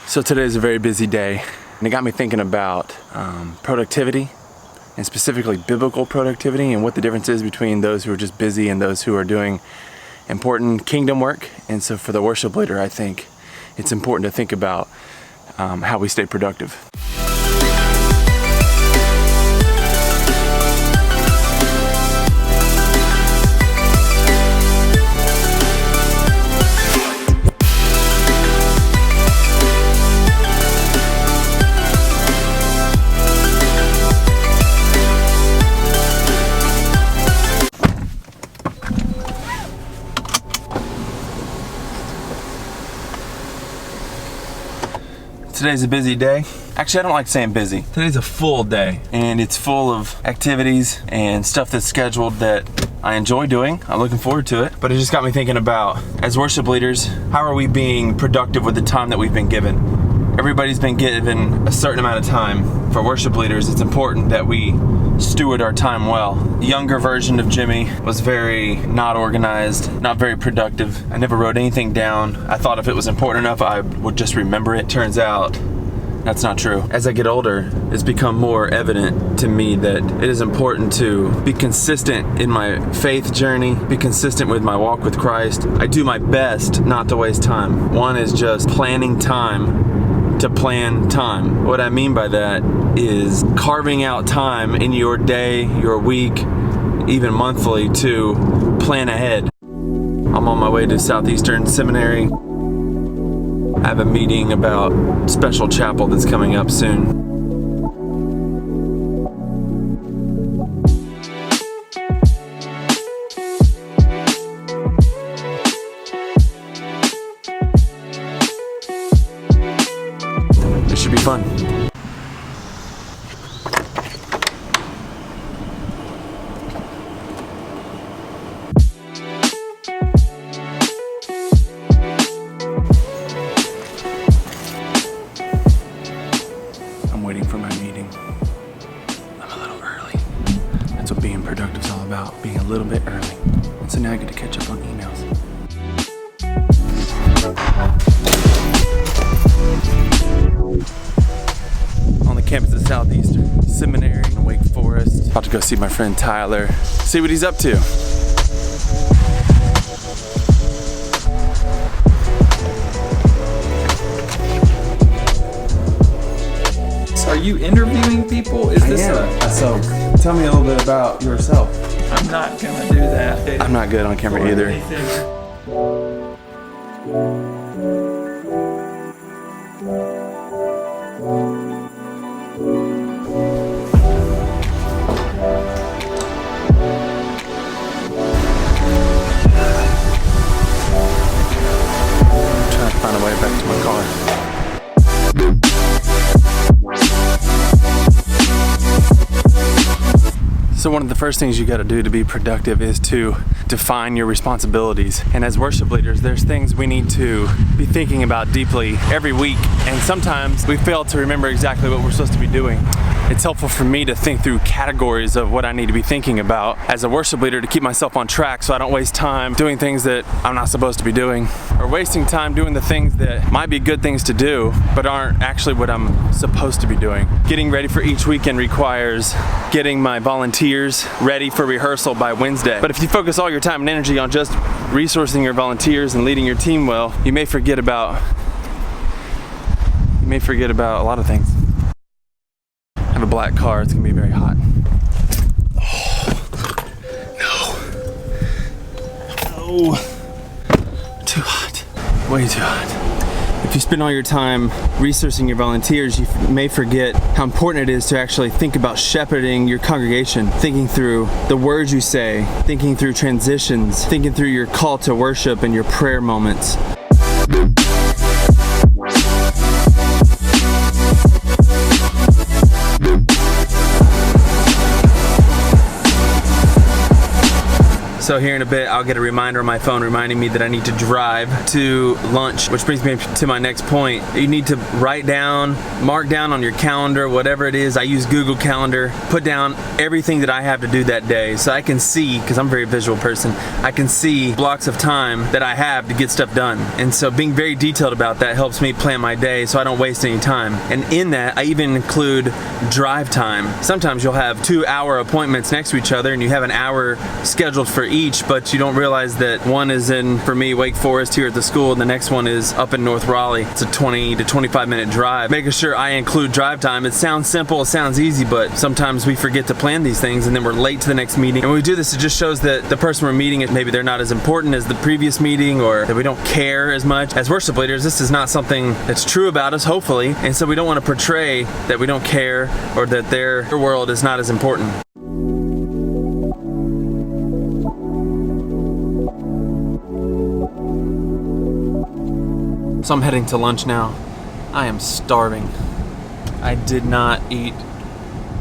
So today is a very busy day, and it got me thinking about productivity, and specifically biblical productivity, and what the difference is between those who are just busy and those who are doing important kingdom work. And so for the worship leader, I think it's important to think about how we stay productive. Today's a busy day. Actually, I don't like saying busy. Today's a full day, and it's full of activities and stuff that's scheduled that I enjoy doing. I'm looking forward to it. But it just got me thinking about, as worship leaders, how are we being productive with the time that we've been given? Everybody's been given a certain amount of time. For worship leaders, it's important that we steward our time well. The younger version of Jimmy was very not organized, not very productive. I never wrote anything down. I thought if it was important enough, I would just remember it. Turns out, that's not true. As I get older, it's become more evident to me that it is important to be consistent in my faith journey, be consistent with my walk with Christ. I do my best not to waste time. One is just planning time to plan time. What I mean by that is carving out time in your day, your week, even monthly to plan ahead. I'm on my way to Southeastern Seminary. I have a meeting about special chapel that's coming up soon. It should be fun. I'm waiting for my meeting. I'm a little early. That's what being productive is all about, being a little bit early. And so now I get to catch up on emails. On the campus of Southeastern Seminary in Wake Forest. About to go see my friend Tyler, see what he's up to. Are you interviewing people? Is this So tell me a little bit about yourself. I'm not gonna do that. I'm not good on camera either. Trying to find a way back to my car. So one of the first things you got to do to be productive is to define your responsibilities. And as worship leaders, there's things we need to be thinking about deeply every week. And sometimes we fail to remember exactly what we're supposed to be doing. It's helpful for me to think through categories of what I need to be thinking about as a worship leader to keep myself on track so I don't waste time doing things that I'm not supposed to be doing, or wasting time doing the things that might be good things to do but aren't actually what I'm supposed to be doing. Getting ready for each weekend requires getting my volunteers ready for rehearsal by Wednesday. But if you focus all your time and energy on just resourcing your volunteers and leading your team well, you may forget about a lot of things. I have a black car, it's gonna be very hot. Oh, no. Too hot, way too hot. If you spend all your time resourcing your volunteers, you may forget how important it is to actually think about shepherding your congregation, thinking through the words you say, thinking through transitions, thinking through your call to worship and your prayer moments. So here in a bit, I'll get a reminder on my phone reminding me that I need to drive to lunch, which brings me to my next point. You need to write down, mark down on your calendar, whatever it is. I use Google Calendar, put down everything that I have to do that day so I can see, because I'm a very visual person, I can see blocks of time that I have to get stuff done. And so being very detailed about that helps me plan my day so I don't waste any time. And in that, I even include drive time. Sometimes you'll have 2-hour appointments next to each other and you have an hour scheduled for each, but you don't realize that one is in, for me, Wake Forest here at the school, and the next one is up in North Raleigh. It's a 20 to 25 minute drive. Making sure I include drive time. It sounds simple, it sounds easy, but sometimes we forget to plan these things and then we're late to the next meeting. And when we do this, it just shows that the person we're meeting, maybe they're not as important as the previous meeting, or that we don't care as much. As worship leaders, this is not something that's true about us, hopefully, and so we don't want to portray that we don't care or that their world is not as important. So I'm heading to lunch now. I am starving. I did not eat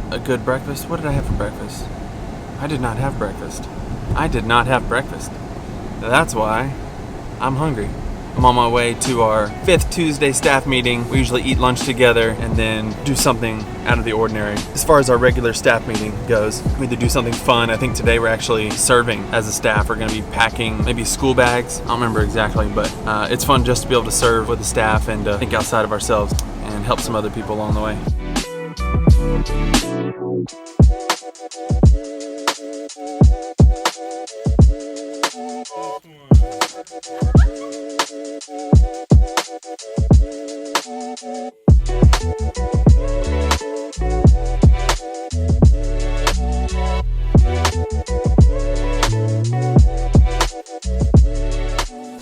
a good breakfast. What did I have for breakfast? I did not have breakfast. I did not have breakfast. That's why I'm hungry. I'm on my way to our 5th Tuesday staff meeting. We usually eat lunch together and then do something out of the ordinary. As far as our regular staff meeting goes, we either do something fun. I think today we're actually serving as a staff. We're gonna be packing maybe school bags. I don't remember exactly, but it's fun just to be able to serve with the staff and think outside of ourselves and help some other people along the way.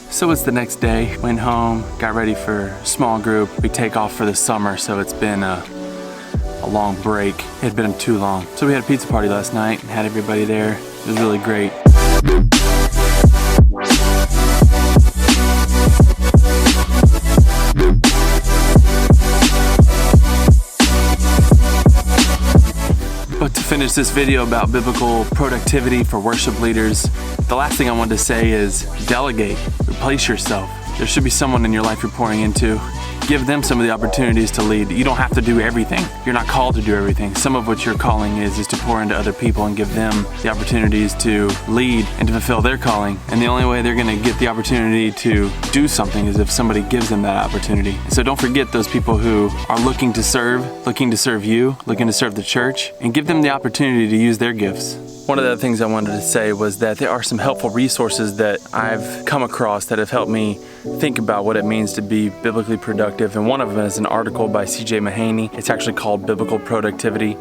So it's the next day, went home, got ready for small group. We take off for the summer, so it's been a long break. It had been too long. So we had a pizza party last night and had everybody there. It was really great. But to finish this video about biblical productivity for worship leaders, the last thing I wanted to say is delegate, replace yourself. There should be someone in your life you're pouring into. Give them some of the opportunities to lead. You don't have to do everything. You're not called to do everything. Some of what your calling is to pour into other people and give them the opportunities to lead and to fulfill their calling. And the only way they're gonna get the opportunity to do something is if somebody gives them that opportunity. So don't forget those people who are looking to serve you, looking to serve the church, and give them the opportunity to use their gifts. One of the other things I wanted to say was that there are some helpful resources that I've come across that have helped me think about what it means to be biblically productive. And one of them is an article by C.J. Mahaney. It's actually called Biblical Productivity.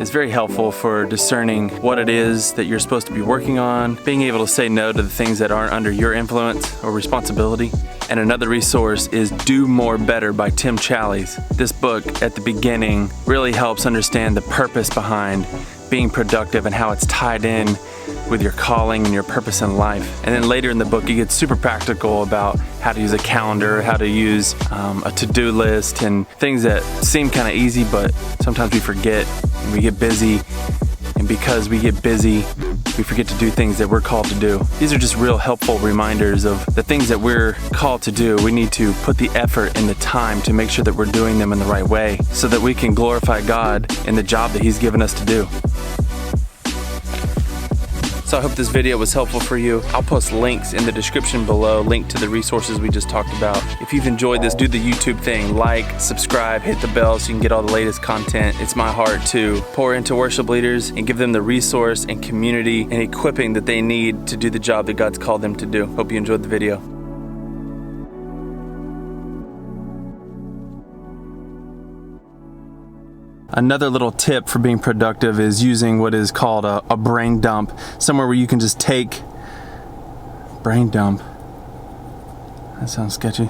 It's very helpful for discerning what it is that you're supposed to be working on, being able to say no to the things that aren't under your influence or responsibility. And another resource is Do More Better by Tim Challies. This book at the beginning really helps understand the purpose behind being productive and how it's tied in with your calling and your purpose in life. And then later in the book, he gets super practical about how to use a calendar, how to use a to-do list, and things that seem kind of easy, but sometimes we forget and we get busy. And because we get busy, we forget to do things that we're called to do. These are just real helpful reminders of the things that we're called to do. We need to put the effort and the time to make sure that we're doing them in the right way so that we can glorify God in the job that He's given us to do. So I hope this video was helpful for you. I'll post links in the description below, link to the resources we just talked about. If you've enjoyed this, do the YouTube thing, like, subscribe, hit the bell so you can get all the latest content. It's my heart to pour into worship leaders and give them the resource and community and equipping that they need to do the job that God's called them to do. Hope you enjoyed the video. Another little tip for being productive is using what is called a brain dump. Somewhere where you can just take brain dump. That sounds sketchy.